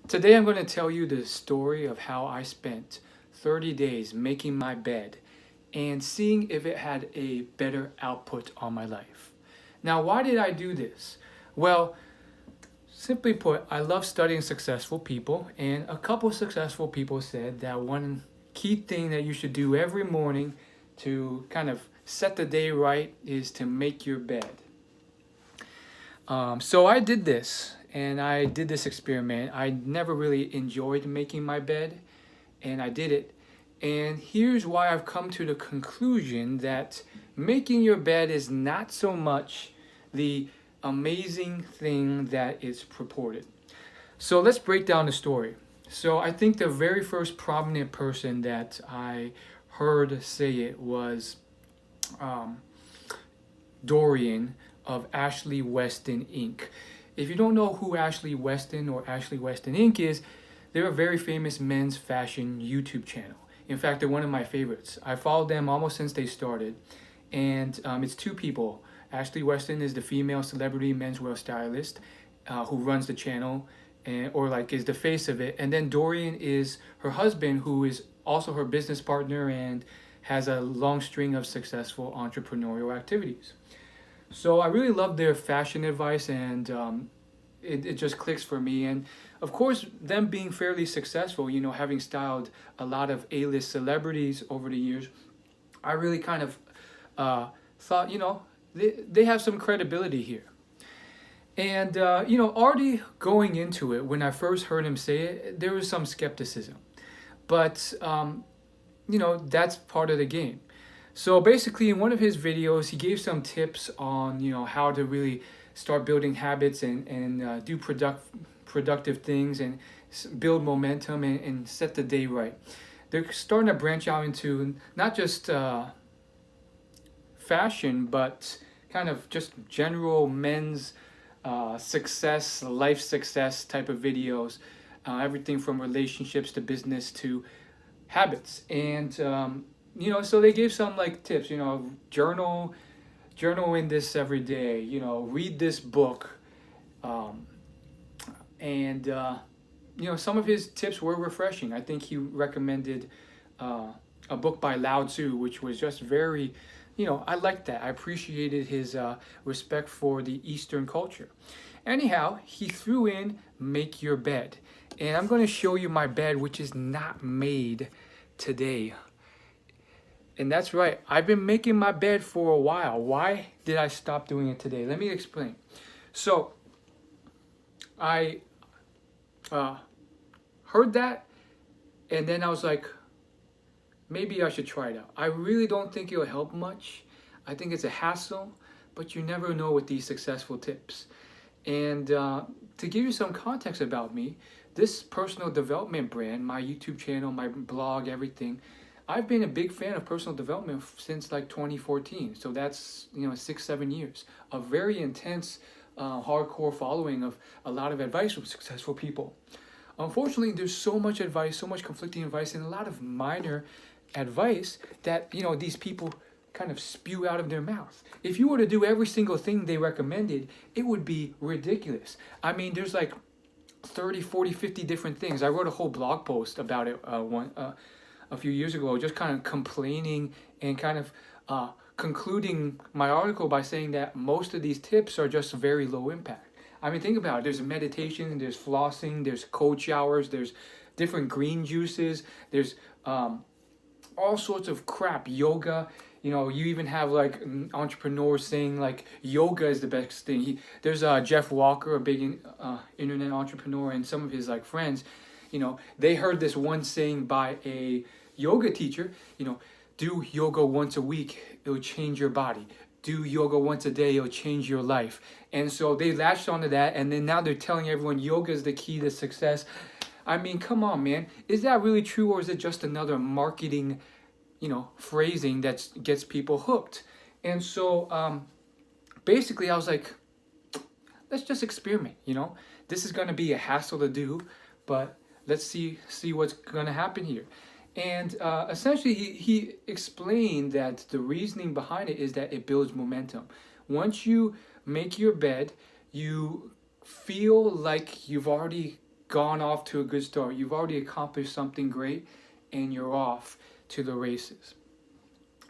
Today I'm going to tell you the story of how I spent 30 days making my bed and seeing if it had a better output on my life. Now, why did I do this? Well, simply put, I love studying successful people, and a couple successful people said that one key thing that you should do every morning to kind of set the day right is to make your bed. So I did this, and I did this experiment. I never really enjoyed making my bed, and I did it. And here's why I've come to the conclusion that making your bed is not so much the amazing thing that it's purported. So let's break down the story. So I think the very first prominent person that I heard say it was um, Dorian of Ashley Weston Inc. If you don't know who Ashley Weston or Ashley Weston Inc. is, they're a very famous men's fashion YouTube channel. In fact, they're one of my favorites. I followed them almost since they started, and it's two people. Ashley Weston is the female celebrity menswear stylist who runs the channel, or like is the face of it, and then Dorian is her husband, who is also her business partner and has a long string of successful entrepreneurial activities. So I really love their fashion advice, and it just clicks for me. And of course, them being fairly successful, having styled a lot of A-list celebrities over the years, I really kind of thought, they have some credibility here. And, already going into it, when I first heard him say it, there was some skepticism. But, that's part of the game. So basically, in one of his videos, he gave some tips on how to really start building habits and do productive things and build momentum and set the day right. They're starting to branch out into not just fashion, but kind of just general men's success, life success type of videos. Everything from relationships to business to habits. And so they gave some like tips, journal in this every day, read this book. And some of his tips were refreshing. I think he recommended a book by Lao Tzu, which was just very, I liked that. I appreciated his respect for the Eastern culture. Anyhow, he threw in Make Your Bed. And I'm going to show you my bed, which is not made today. And that's right, I've been making my bed for a while. Why did I stop doing it today? Let me explain. So, I heard that, and then I was like, maybe I should try it out. I really don't think it'll help much. I think it's a hassle, but you never know with these successful tips. And to give you some context about me, this personal development brand, my YouTube channel, my blog, everything, I've been a big fan of personal development since like 2014. So that's 6-7 years. A very intense, hardcore following of a lot of advice from successful people. Unfortunately, there's so much advice, so much conflicting advice, and a lot of minor advice that these people kind of spew out of their mouth. If you were to do every single thing they recommended, it would be ridiculous. I mean, there's like 30, 40, 50 different things. I wrote a whole blog post about it a few years ago, just kind of complaining and kind of concluding my article by saying that most of these tips are just very low impact. I mean, think about it. There's meditation, there's flossing, there's cold showers, there's different green juices, there's all sorts of crap, yoga. You even have like entrepreneurs saying like yoga is the best thing. There's Jeff Walker, a big internet entrepreneur, and some of his like friends. They heard this one saying by a yoga teacher. Do yoga once a week, it'll change your body. Do yoga once a day, it'll change your life. And so they latched onto that, and then now they're telling everyone yoga is the key to success. I mean, come on, man. Is that really true, or is it just another marketing phrasing that gets people hooked? And so basically I was like, let's just experiment. This is going to be a hassle to do, but let's see what's going to happen here. And essentially he explained that the reasoning behind it is that it builds momentum. Once you make your bed, you feel like you've already gone off to a good start. You've already accomplished something great, and you're off to the races.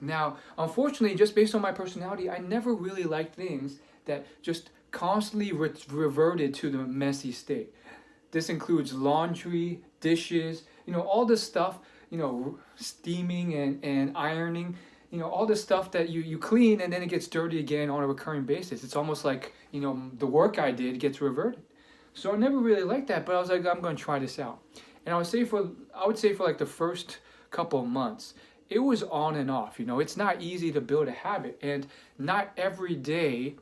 Now, unfortunately, just based on my personality, I never really liked things that just constantly reverted to the messy state. This includes laundry, dishes, all this stuff, steaming and ironing, all this stuff that you clean and then it gets dirty again on a recurring basis. It's almost like, the work I did gets reverted. So I never really liked that, but I was like, I'm going to try this out. And I would say for like the first couple of months, it was on and off. It's not easy to build a habit, and not every day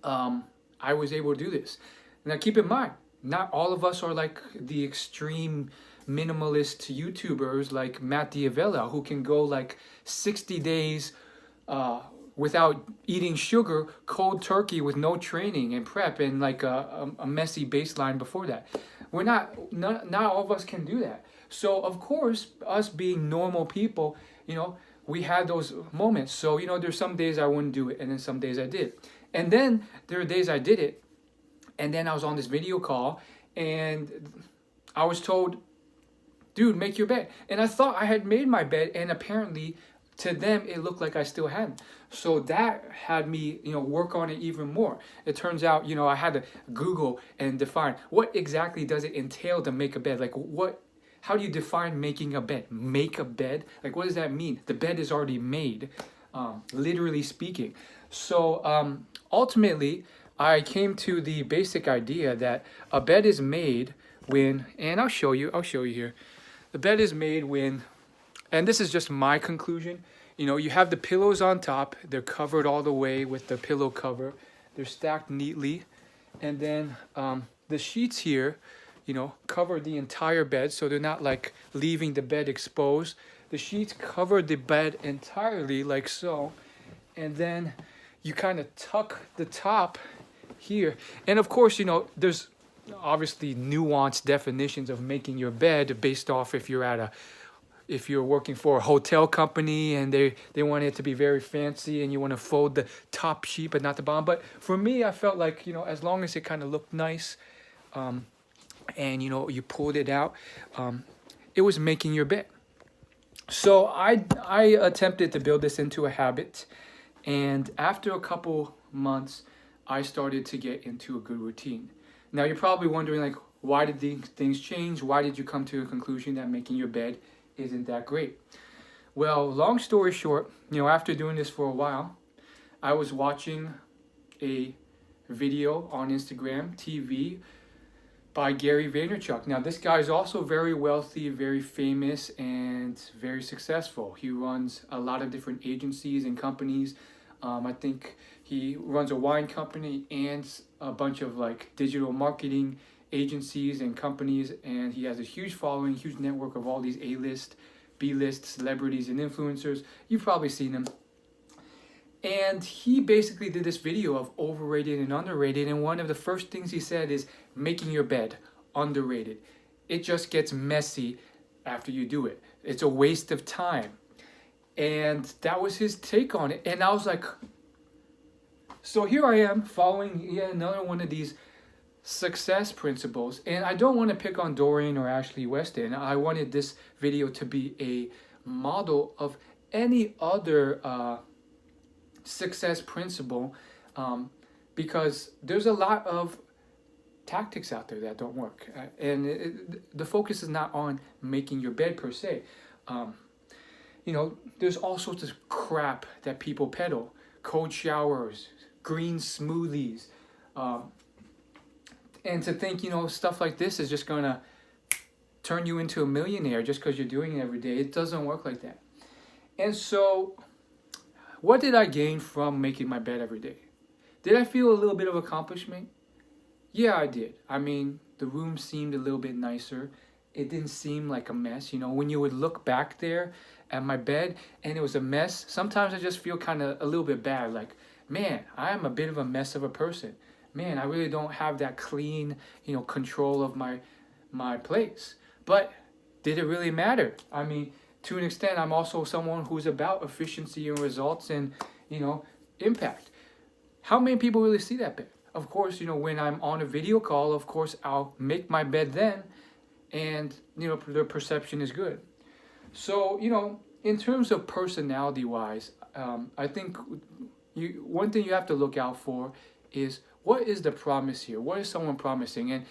I was able to do this. Now keep in mind, not all of us are like the extreme minimalist YouTubers like Matt D'Avella, who can go like 60 days without eating sugar, cold turkey with no training and prep and like a messy baseline before that. Not all of us can do that. So of course, us being normal people, we had those moments. So, there's some days I wouldn't do it, and then some days I did. And then there are days I did it, and then I was on this video call, and I was told, dude, make your bed. And I thought I had made my bed, and apparently to them it looked like I still hadn't. So that had me, work on it even more. It turns out, I had to Google and define what exactly does it entail to make a bed. Like how do you define making a bed? Make a bed? Like, what does that mean? The bed is already made, literally speaking. So ultimately, I came to the basic idea that a bed is made when, and I'll show you here. The bed is made when, and this is just my conclusion, you have the pillows on top. They're covered all the way with the pillow cover. They're stacked neatly. And then the sheets here, cover the entire bed, so they're not like leaving the bed exposed. The sheets cover the bed entirely, like so. And then you kind of tuck the top here. And of course, there's obviously nuanced definitions of making your bed based off if you're working for a hotel company and they want it to be very fancy and you want to fold the top sheet but not the bottom. But for me, I felt like, as long as it kind of looked nice, and you pulled it out, it was making your bed. So I attempted to build this into a habit, and after a couple months I started to get into a good routine. Now you're probably wondering, like, why did these things change? Why did you come to a conclusion that making your bed isn't that great? Well, long story short, after doing this for a while, I was watching a video on Instagram TV by Gary Vaynerchuk. Now, this guy is also very wealthy, very famous, and very successful. He runs a lot of different agencies and companies. I think he runs a wine company and a bunch of like digital marketing agencies and companies, and he has a huge following, huge network of all these A-list, B-list celebrities and influencers. You've probably seen him. And he basically did this video of overrated and underrated, and one of the first things he said is making your bed, underrated. It just gets messy after you do it. It's a waste of time. And that was his take on it. And I was like, so here I am following yet another one of these success principles. And I don't want to pick on Dorian or Ashley Weston. I wanted this video to be a model of any other success principle, because there's a lot of tactics out there that don't work, and the focus is not on making your bed per se. There's all sorts of crap that people peddle: cold showers, green smoothies, and to think stuff like this is just gonna turn you into a millionaire just because you're doing it every day. It doesn't work like that. And so what did I gain from making my bed every day? Did I feel a little bit of accomplishment? Yeah, I did. I mean, the room seemed a little bit nicer. It didn't seem like a mess. When you would look back there at my bed and it was a mess, sometimes I just feel kind of a little bit bad. Like, man, I am a bit of a mess of a person. Man, I really don't have that clean, control of my place. But did it really matter? I mean, to an extent, I'm also someone who's about efficiency and results and, impact. How many people really see that bed? of course, when I'm on a video call, of course, I'll make my bed then, and the perception is good. So, in terms of personality wise, I think one thing you have to look out for is, what is the promise here? What is someone promising? And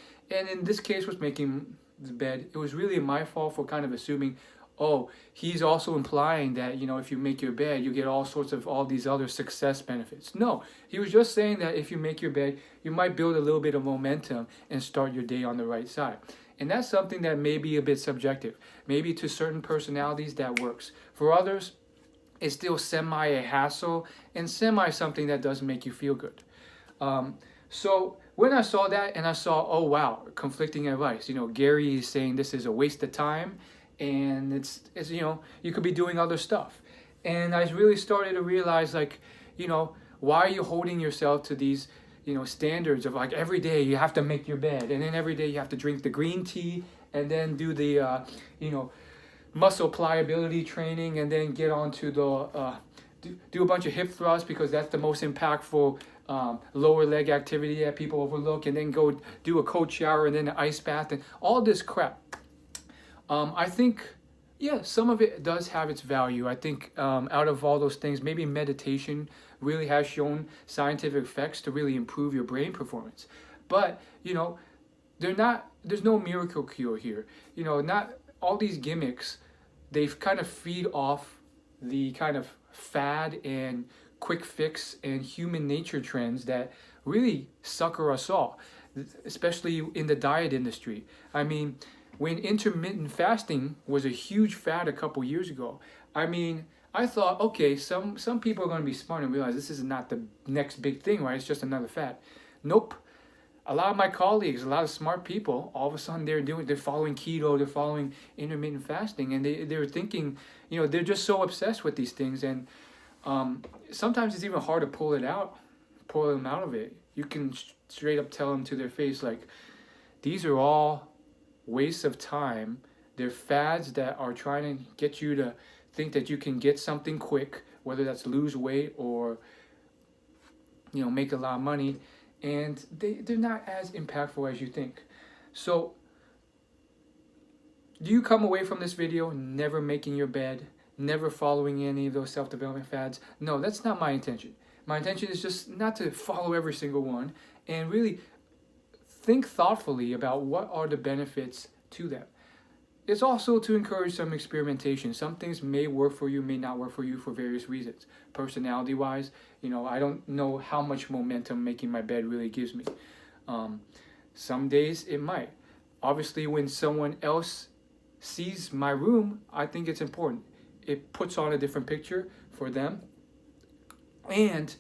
in this case, was making the bed, it was really my fault for kind of assuming, oh, he's also implying that, if you make your bed, you get all these other success benefits. No, he was just saying that if you make your bed, you might build a little bit of momentum and start your day on the right side. And that's something that may be a bit subjective. Maybe to certain personalities that works. For others, it's still semi a hassle and semi something that doesn't make you feel good. So when I saw that, and I saw, oh wow, conflicting advice. Gary is saying this is a waste of time, and it's you could be doing other stuff. And I really started to realize, like, why are you holding yourself to these standards of, like, every day you have to make your bed, and then every day you have to drink the green tea, and then do the muscle pliability training, and then get onto the do a bunch of hip thrusts because that's the most impactful lower leg activity that people overlook, and then go do a cold shower and then an ice bath and all this crap. I think, yeah, some of it does have its value. I think out of all those things, maybe meditation really has shown scientific effects to really improve your brain performance. But, there's no miracle cure here. Not all these gimmicks, they kind of feed off the kind of fad and quick fix and human nature trends that really sucker us all, especially in the diet industry. I mean, when intermittent fasting was a huge fad a couple years ago, I thought, okay, some people are going to be smart and realize this is not the next big thing, right? It's just another fad. Nope. A lot of my colleagues, a lot of smart people, all of a sudden they're following keto, they're following intermittent fasting, and they're thinking, they're just so obsessed with these things, and sometimes it's even hard to pull them out of it. You can straight up tell them to their face, like, these are all wastes of time. They're fads that are trying to get you to think that you can get something quick, whether that's lose weight or make a lot of money, and they're not as impactful as you think. So do you come away from this video never making your bed, never following any of those self-development fads? No, that's not my intention. My intention is just not to follow every single one, and really think thoughtfully about what are the benefits to them. It's also to encourage some experimentation. Some things may work for you, may not work for you for various reasons. Personality-wise, I don't know how much momentum making my bed really gives me. Some days it might. Obviously, when someone else sees my room, I think it's important. It puts on a different picture for them, and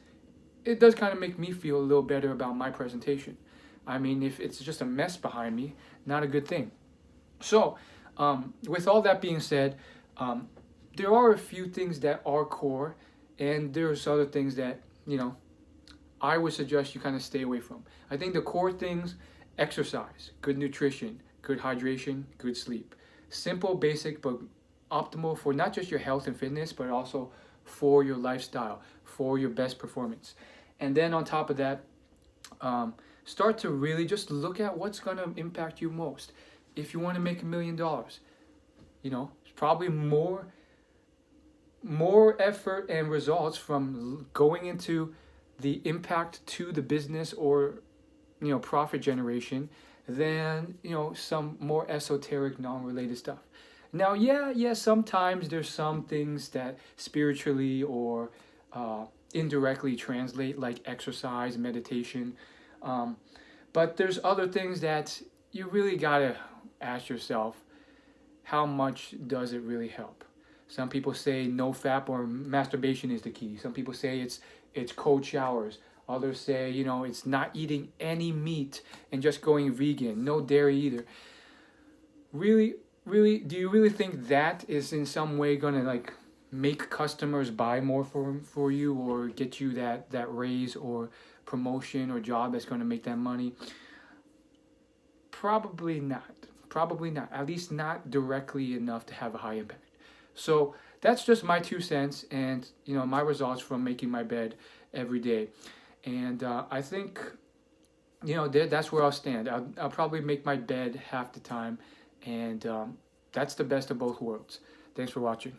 it does kind of make me feel a little better about my presentation. If it's just a mess behind me, not a good thing. So, with all that being said, there are a few things that are core, and there's other things that, I would suggest you kind of stay away from. I think the core things: exercise, good nutrition, good hydration, good sleep. Simple, basic, but optimal for not just your health and fitness, but also for your lifestyle, for your best performance. And then on top of that, start to really just look at what's going to impact you most. If you want to make $1 million, it's probably more effort and results from going into the impact to the business or profit generation than some more esoteric, non-related stuff. Now, yeah, sometimes there's some things that spiritually or indirectly translate, like exercise, meditation, but there's other things that you really gotta ask yourself, how much does it really help? Some people say no fap or masturbation is the key. Some people say it's cold showers. Others say, it's not eating any meat and just going vegan, no dairy either. Really, do you really think that is in some way going to make customers buy more for you, or get you that raise or promotion or job that's going to make that money? Probably not. At least not directly enough to have a high impact. So that's just my 2 cents, and my results from making my bed every day. And I think you know, that's where I'll stand. I'll probably make my bed half the time, and that's the best of both worlds. Thanks for watching.